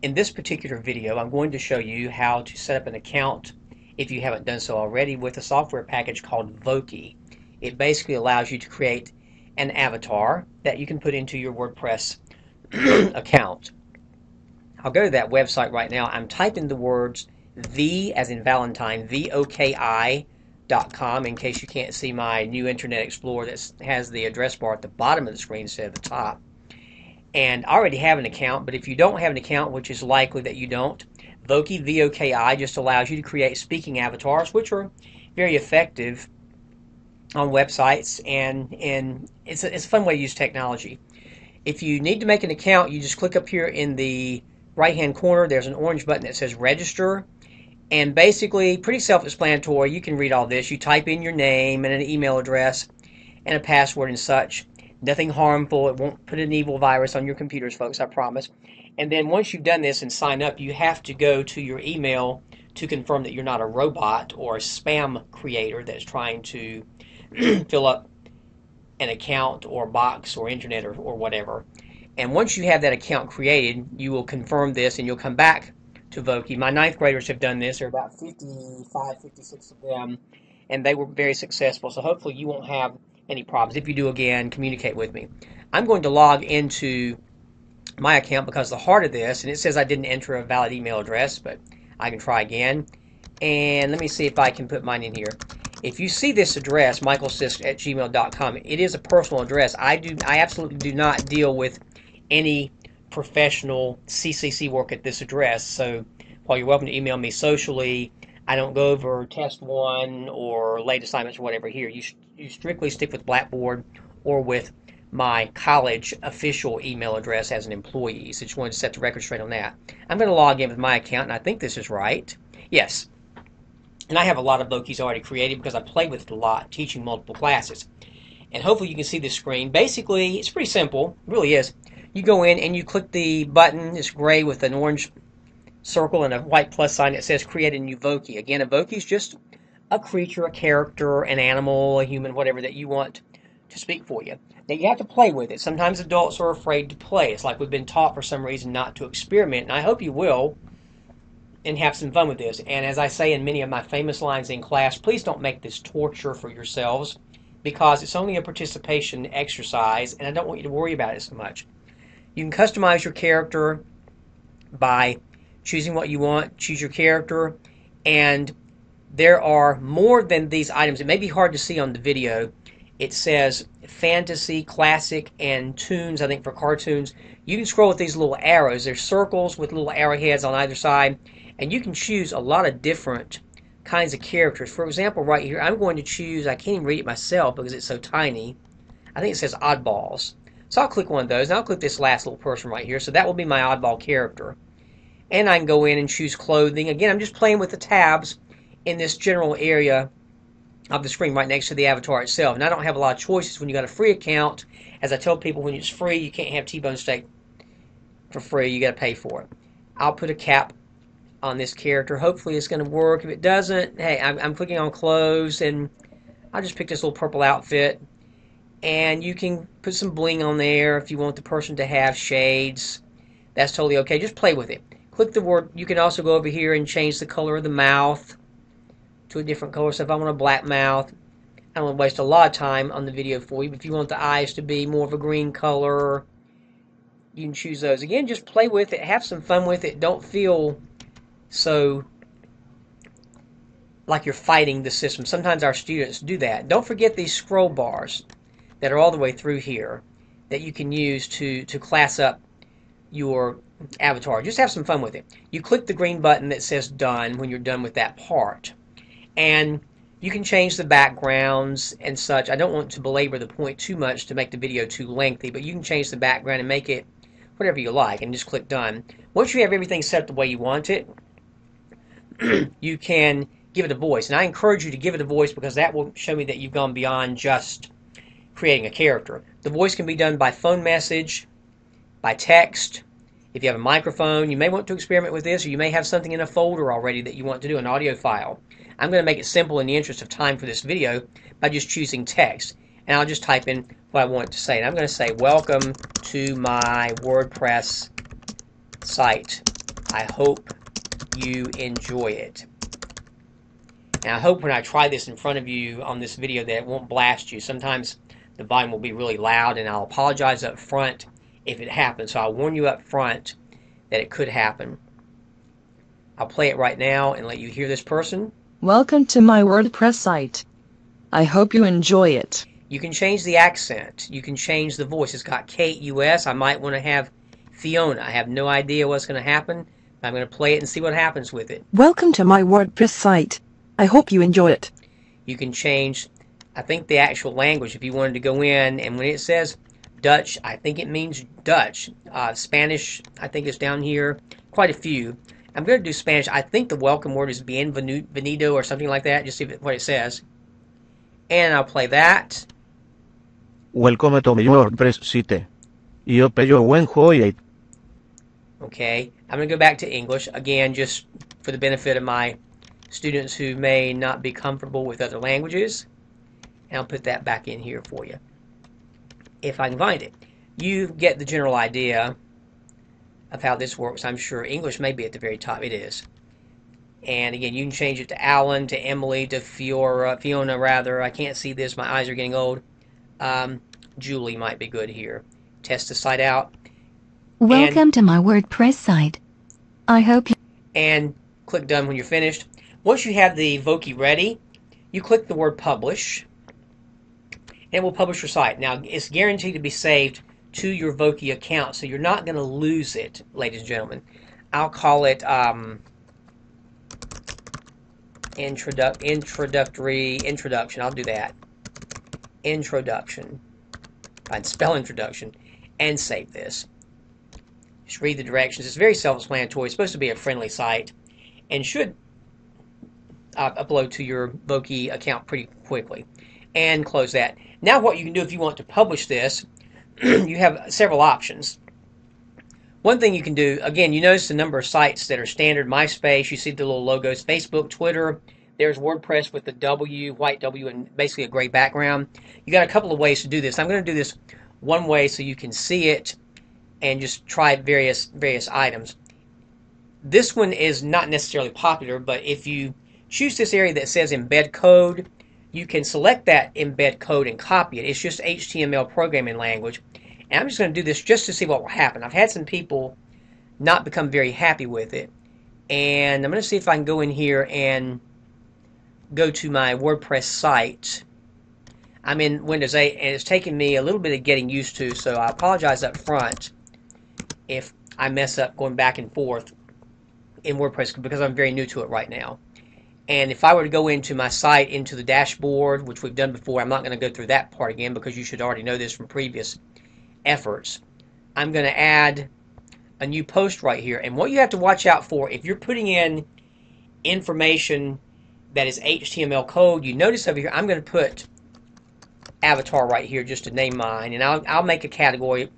In this particular video, I'm going to show you how to set up an account, if you haven't done so already, with a software package called Voki. It basically allows you to create an avatar that you can put into your WordPress account. I'll go to that website right now. I'm typing the words V as in Valentine, VOKI.com, in case you can't see my new Internet Explorer that has the address bar at the bottom of the screen instead of the top. And I already have an account, but if you don't have an account, which is likely that you don't, Voki, V-O-K-I, just allows you to create speaking avatars, which are very effective on websites, and it's a fun way to use technology. If you need to make an account, you just click up here in the right-hand corner. There's an orange button that says Register, and basically, pretty self-explanatory. You can read all this. You type in your name and an email address and a password and such. Nothing harmful. It won't put an evil virus on your computers, folks, I promise. And then once you've done this and sign up, you have to go to your email to confirm that you're not a robot or a spam creator that's trying to fill up an account or box or internet or whatever. And once you have that account created, you will confirm this and you'll come back to Voki. My ninth graders have done this. There are about 55, 56 of them, and they were very successful. So hopefully you won't have any problems. If you do, again, communicate with me. I'm going to log into my account because the heart of this, and it says I didn't enter a valid email address, but I can try again. And let me see if I can put mine in here. If you see this address, michaelsisk@gmail.com, it is a personal address. I absolutely do not deal with any professional CCC work at this address. So while you're welcome to email me socially, I don't go over test one or late assignments or whatever here. You strictly stick with Blackboard or with my college official email address as an employee. So just wanted to set the record straight on that. I'm going to log in with my account, and I think this is right. Yes. And I have a lot of Vokis already created because I play with it a lot, teaching multiple classes. And hopefully you can see this screen. Basically, it's pretty simple. It really is. You go in and you click the button. It's gray with an orange circle and a white plus sign that says create a new Voki. Again, a Voki is just a creature, a character, an animal, a human, whatever that you want to speak for you. Now you have to play with it. Sometimes adults are afraid to play. It's like we've been taught for some reason not to experiment, and I hope you will and have some fun with this. And as I say in many of my famous lines in class, please don't make this torture for yourselves because it's only a participation exercise, and I don't want you to worry about it so much. You can customize your character by choosing what you want, choose your character, and there are more than these items. It may be hard to see on the video. It says fantasy, classic, and tunes, I think for cartoons. You can scroll with these little arrows. There's circles with little arrowheads on either side, and you can choose a lot of different kinds of characters. For example, right here, I'm going to choose, I can't even read it myself because it's so tiny. I think it says oddballs. So I'll click one of those, and I'll click this last little person right here. So that will be my oddball character. And I can go in and choose clothing. Again, I'm just playing with the tabs in this general area of the screen right next to the avatar itself. And I don't have a lot of choices when you got a free account. As I tell people, when it's free, you can't have T-bone steak for free. You got to pay for it. I'll put a cap on this character. Hopefully it's going to work. If it doesn't, hey, I'm clicking on clothes, and I'll just pick this little purple outfit. And you can put some bling on there if you want the person to have shades. That's totally okay. Just play with it. Click the word. You can also go over here and change the color of the mouth to a different color. So if I want a black mouth, I don't want to waste a lot of time on the video for you. But if you want the eyes to be more of a green color, you can choose those. Again, just play with it. Have some fun with it. Don't feel so like you're fighting the system. Sometimes our students do that. Don't forget these scroll bars that are all the way through here that you can use to class up your avatar. Just have some fun with it. You click the green button that says done when you're done with that part. And you can change the backgrounds and such. I don't want to belabor the point too much to make the video too lengthy, but you can change the background and make it whatever you like and just click done. Once you have everything set up the way you want it, you can give it a voice. And I encourage you to give it a voice because that will show me that you've gone beyond just creating a character. The voice can be done by phone message, by text. If you have a microphone, you may want to experiment with this, or you may have something in a folder already that you want to do, an audio file. I'm going to make it simple in the interest of time for this video by just choosing text. And I'll just type in what I want to say. And I'm going to say, welcome to my WordPress site. I hope you enjoy it. And I hope when I try this in front of you on this video that it won't blast you. Sometimes the volume will be really loud, and I'll apologize up front if it happens. So I'll warn you up front that it could happen. I'll play it right now and let you hear this person. Welcome to my WordPress site. I hope you enjoy it. You can change the accent. You can change the voice. It's got Kate US. I might want to have Fiona. I have no idea what's going to happen. I'm going to play it and see what happens with it. Welcome to my WordPress site. I hope you enjoy it. You can change, I think, the actual language if you wanted to go in, and when it says Dutch, I think it means Dutch. Spanish, I think, is down here. Quite a few. I'm going to do Spanish. I think the welcome word is bienvenido or something like that. Just see what it says. And I'll play that. Welcome to my WordPress site. I hope you enjoy it. Okay, I'm going to go back to English, again, just for the benefit of my students who may not be comfortable with other languages. And I'll put that back in here for you, if I can find it. You get the general idea of how this works, I'm sure. English may be at the very top. It is. And again, you can change it to Alan, to Emily, to Fiona, rather. I can't see this. My eyes are getting old. Julie might be good here. Test the site out. Welcome to my WordPress site. I hope you... And click Done when you're finished. Once you have the Voki ready, you click the word Publish, and it will publish your site. Now, it's guaranteed to be saved to your Voki account, so you're not going to lose it, ladies and gentlemen. I'll call it introduction. I'll do that. Introduction. I'd spell introduction and save this. Just read the directions. It's very self-explanatory. It's supposed to be a friendly site and should upload to your Voki account pretty quickly. And close that. Now what you can do if you want to publish this, you have several options. One thing you can do, again, you notice the number of sites that are standard. MySpace, you see the little logos. Facebook, Twitter, there's WordPress with the W, white W, and basically a gray background. You got a couple of ways to do this. I'm going to do this one way so you can see it and just try various items. This one is not necessarily popular, but if you choose this area that says embed code, you can select that embed code and copy it. It's just HTML programming language. And I'm just going to do this just to see what will happen. I've had some people not become very happy with it. And I'm going to see if I can go in here and go to my WordPress site. I'm in Windows 8, and it's taken me a little bit of getting used to, so I apologize up front if I mess up going back and forth in WordPress because I'm very new to it right now. And if I were to go into my site, into the dashboard, which we've done before, I'm not going to go through that part again because you should already know this from previous efforts. I'm going to add a new post right here. And what you have to watch out for, if you're putting in information that is HTML code, you notice over here, I'm going to put avatar right here just to name mine. And I'll make a category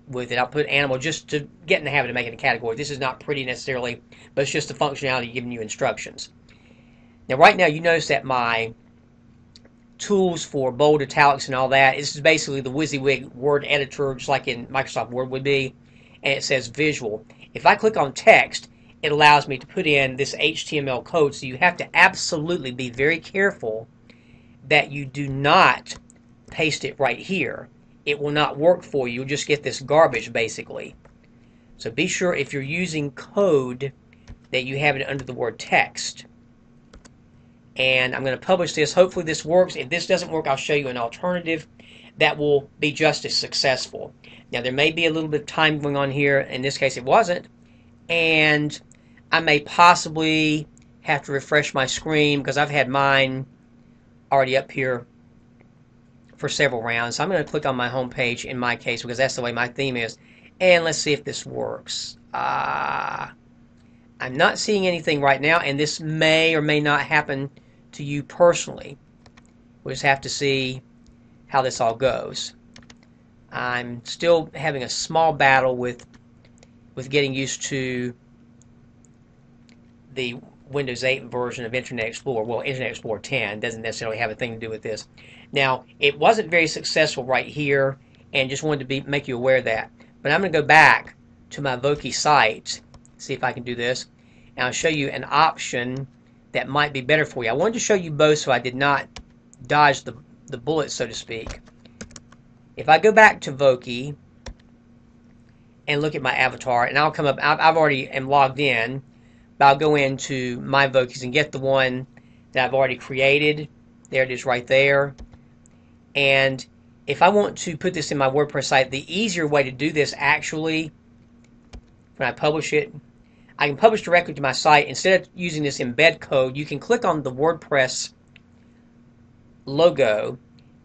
with it. I'll put animal just to get in the habit of making a category. This is not pretty necessarily, but it's just the functionality giving you instructions. Now right now you notice that my tools for bold, italics, and all that, this is basically the WYSIWYG word editor, just like in Microsoft Word would be, and it says visual. If I click on text, it allows me to put in this HTML code, so you have to absolutely be very careful that you do not paste it right here. It will not work for you. You'll just get this garbage, basically. So be sure if you're using code that you have it under the word text. And I'm going to publish this. Hopefully this works. If this doesn't work, I'll show you an alternative that will be just as successful. Now there may be a little bit of time going on here. In this case it wasn't. And I may possibly have to refresh my screen because I've had mine already up here for several rounds. So I'm going to click on my home page in my case because that's the way my theme is. And let's see if this works. I'm not seeing anything right now, and this may or may not happen to you personally. We'll just have to see how this all goes. I'm still having a small battle with getting used to the Windows 8 version of Internet Explorer. Well, Internet Explorer 10 doesn't necessarily have a thing to do with this. Now, it wasn't very successful right here, and just wanted to make you aware of that. But I'm going to go back to my Voki site See if I can do this. And I'll show you an option that might be better for you. I wanted to show you both so I did not dodge the bullet, so to speak. If I go back to Voki and look at my avatar, and I'll come up, I've already am logged in, but I'll go into my Vokis and get the one that I've already created. There it is right there. And if I want to put this in my WordPress site, the easier way to do this actually, when I publish it, I can publish directly to my site. Instead of using this embed code, you can click on the WordPress logo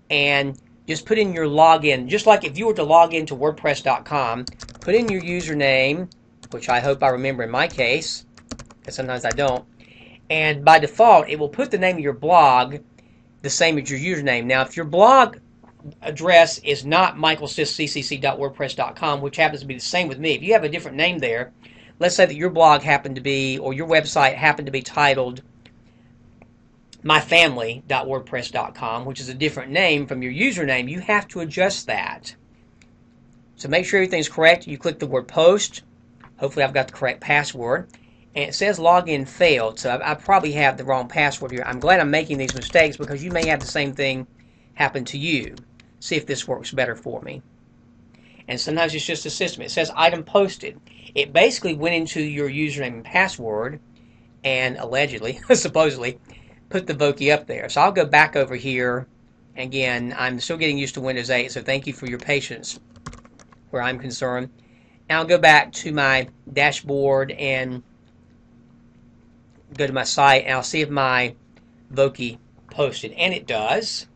and just put in your login. Just like if you were to log into WordPress.com, put in your username, which I hope I remember in my case, because sometimes I don't. And by default, it will put the name of your blog the same as your username. Now, if your blog address is not michaelsysccc.wordpress.com, which happens to be the same with me, if you have a different name there, let's say that your blog happened to be, or your website happened to be titled myfamily.wordpress.com, which is a different name from your username, you have to adjust that. So make sure everything's correct. You click the word post. Hopefully I've got the correct password. And it says login failed, so I probably have the wrong password here. I'm glad I'm making these mistakes because you may have the same thing happen to you. See if this works better for me. And sometimes it's just a system. It says item posted. It basically went into your username and password and allegedly, supposedly, put the Voki up there. So I'll go back over here. Again, I'm still getting used to Windows 8, so thank you for your patience where I'm concerned. And I'll go back to my dashboard and go to my site, and I'll see if my Voki posted. And it does.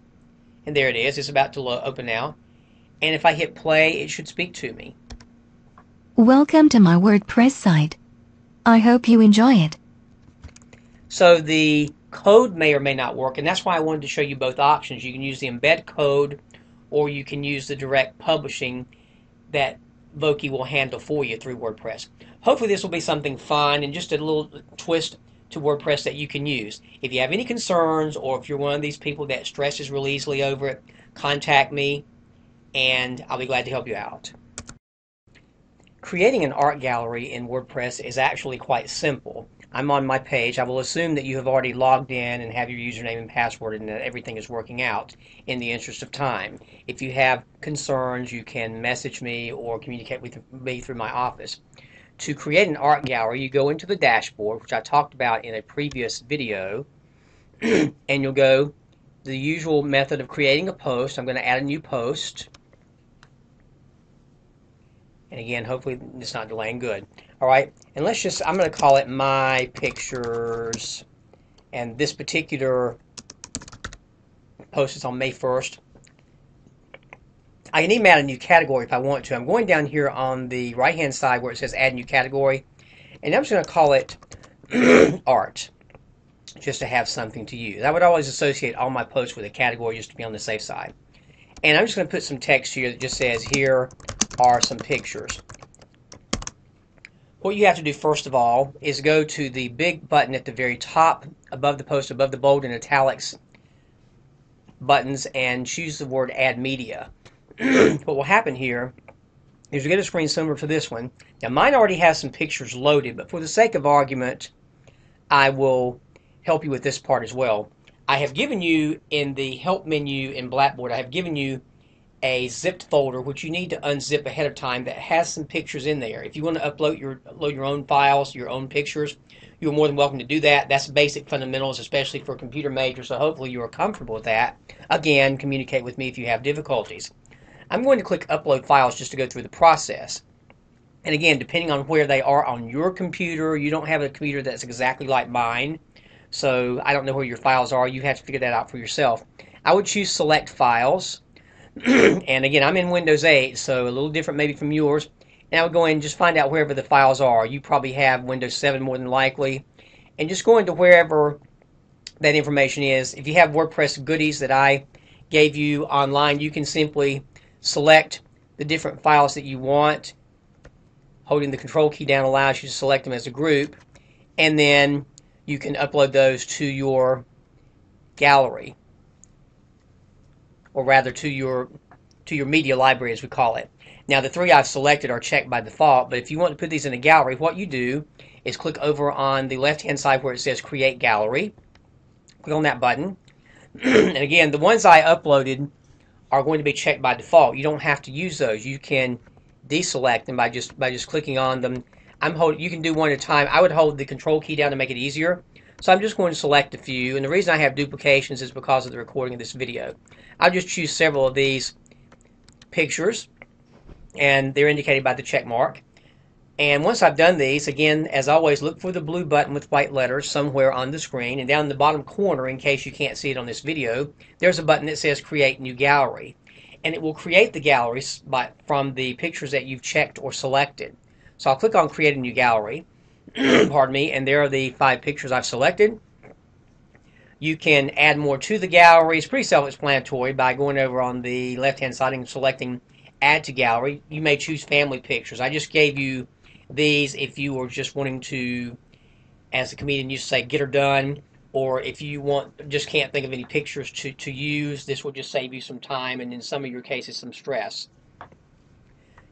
And there it is. It's about to open now. And if I hit play, it should speak to me. Welcome to my WordPress site. I hope you enjoy it. So the code may or may not work, and that's why I wanted to show you both options. You can use the embed code, or you can use the direct publishing that Voki will handle for you through WordPress. Hopefully this will be something fun and just a little twist to WordPress that you can use. If you have any concerns, or if you're one of these people that stresses real easily over it, contact me and I'll be glad to help you out. Creating an art gallery in WordPress is actually quite simple. I'm on my page. I will assume that you have already logged in and have your username and password and that everything is working out in the interest of time. If you have concerns, you can message me or communicate with me through my office. To create an art gallery, you go into the dashboard, which I talked about in a previous video, and you'll go the usual method of creating a post. I'm going to add a new post. And again, hopefully it's not delaying. Good. All right. And let's just, I'm going to call it My Pictures. And this particular post is on May 1st. I can even add a new category if I want to. I'm going down here on the right-hand side where it says Add New Category. And I'm just going to call it Art, just to have something to use. I would always associate all my posts with a category just to be on the safe side. And I'm just going to put some text here that just says, here are some pictures. What you have to do first of all is go to the big button at the very top above the post, above the bold and italics buttons, and choose the word Add Media. What will happen here is you get a screen similar to this one. Now mine already has some pictures loaded, but for the sake of argument, I will help you with this part as well. I have given you in the help menu in Blackboard, I have given you a zipped folder which you need to unzip ahead of time that has some pictures in there. If you want to upload your own files, your own pictures, you're more than welcome to do that. That's basic fundamentals, especially for computer majors, so hopefully you are comfortable with that. Again, communicate with me if you have difficulties. I'm going to click Upload Files just to go through the process. And again, depending on where they are on your computer, you don't have a computer that's exactly like mine, so I don't know where your files are. You have to figure that out for yourself. I would choose Select Files. And again, I'm in Windows 8, so a little different maybe from yours. And I would go in and just find out wherever the files are. You probably have Windows 7 more than likely. And just go into wherever that information is. If you have WordPress goodies that I gave you online, you can simply select the different files that you want. Holding the control key down allows you to select them as a group. And then you can upload those to your gallery. Or rather to to your media library, as we call it. Now, the 3 I've selected are checked by default, but if you want to put these in a gallery, what you do is click over on the left-hand side where it says Create Gallery. Click on that button. And again, the ones I uploaded are going to be checked by default. You don't have to use those. You can deselect them by just clicking on them. You can do one at a time. I would hold the control key down to make it easier. So I'm just going to select a few, and the reason I have duplications is because of the recording of this video. I'll just choose several of these pictures, and they're indicated by the check mark. And once I've done these, again, as always, look for the blue button with white letters somewhere on the screen, and down in the bottom corner, in case you can't see it on this video, there's a button that says Create New Gallery. And it will create the galleries from the pictures that you've checked or selected. So I'll click on Create a New Gallery, pardon me, and there are the 5 pictures I've selected. You can add more to the gallery. It's pretty self-explanatory by going over on the left-hand side and selecting Add to Gallery. You may choose family pictures. I just gave you these if you were just wanting to, as the comedian used to say, get her done, or if you just can't think of any pictures to use, this will just save you some time and in some of your cases some stress.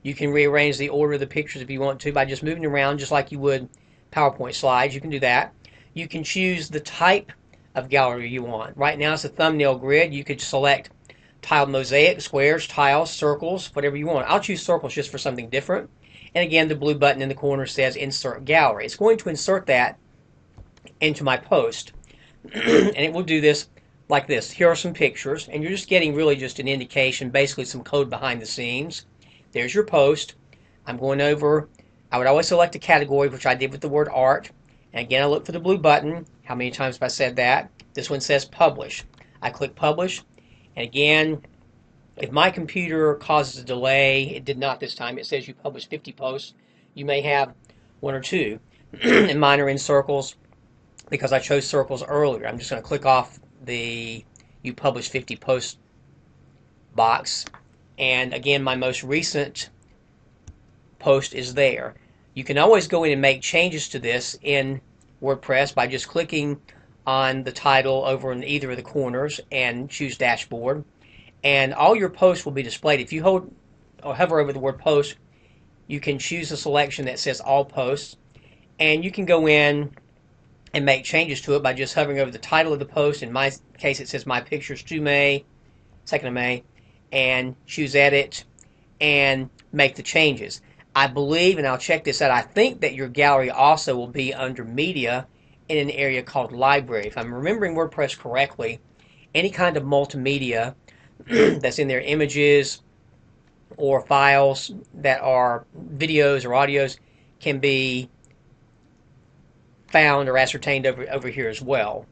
You can rearrange the order of the pictures if you want to by just moving around just like you would PowerPoint slides. You can do that. You can choose the type of gallery you want. Right now it's a thumbnail grid. You could select tiled mosaic, squares, tiles, circles, whatever you want. I'll choose circles just for something different. And again, the blue button in the corner says Insert Gallery. It's going to insert that into my post. And it will do this like this. Here are some pictures, and you're just getting really just an indication, basically some code behind the scenes. There's your post. I'm going over, I would always select a category, which I did with the word art. And again, I look for the blue button. How many times have I said that? This one says Publish. I click Publish, and again, if my computer causes a delay, it did not this time. It says you published 50 posts. You may have 1 or 2. And mine are in circles because I chose circles earlier. I'm just going to click off the you published 50 posts box. And again, my most recent post is there. You can always go in and make changes to this in WordPress by just clicking on the title over in either of the corners and choose Dashboard. And all your posts will be displayed. If you hold or hover over the word post, you can choose a selection that says all posts, and you can go in and make changes to it by just hovering over the title of the post. In my case, it says My Pictures to May, 2nd of May, and choose Edit and make the changes. I believe, and I'll check this out, I think that your gallery also will be under Media in an area called Library. If I'm remembering WordPress correctly, any kind of multimedia that's in their images or files that are videos or audios can be found or ascertained over here as well.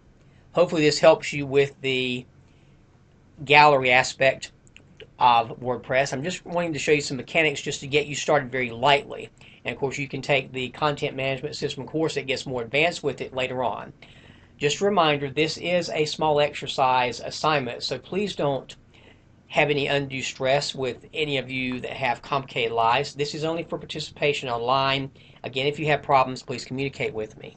Hopefully this helps you with the gallery aspect of WordPress. I'm just wanting to show you some mechanics just to get you started very lightly. And of course you can take the content management system course that gets more advanced with it later on. Just a reminder, this is a small exercise assignment, so please don't have any undue stress with any of you that have complicated lives. This is only for participation online. Again, if you have problems, please communicate with me.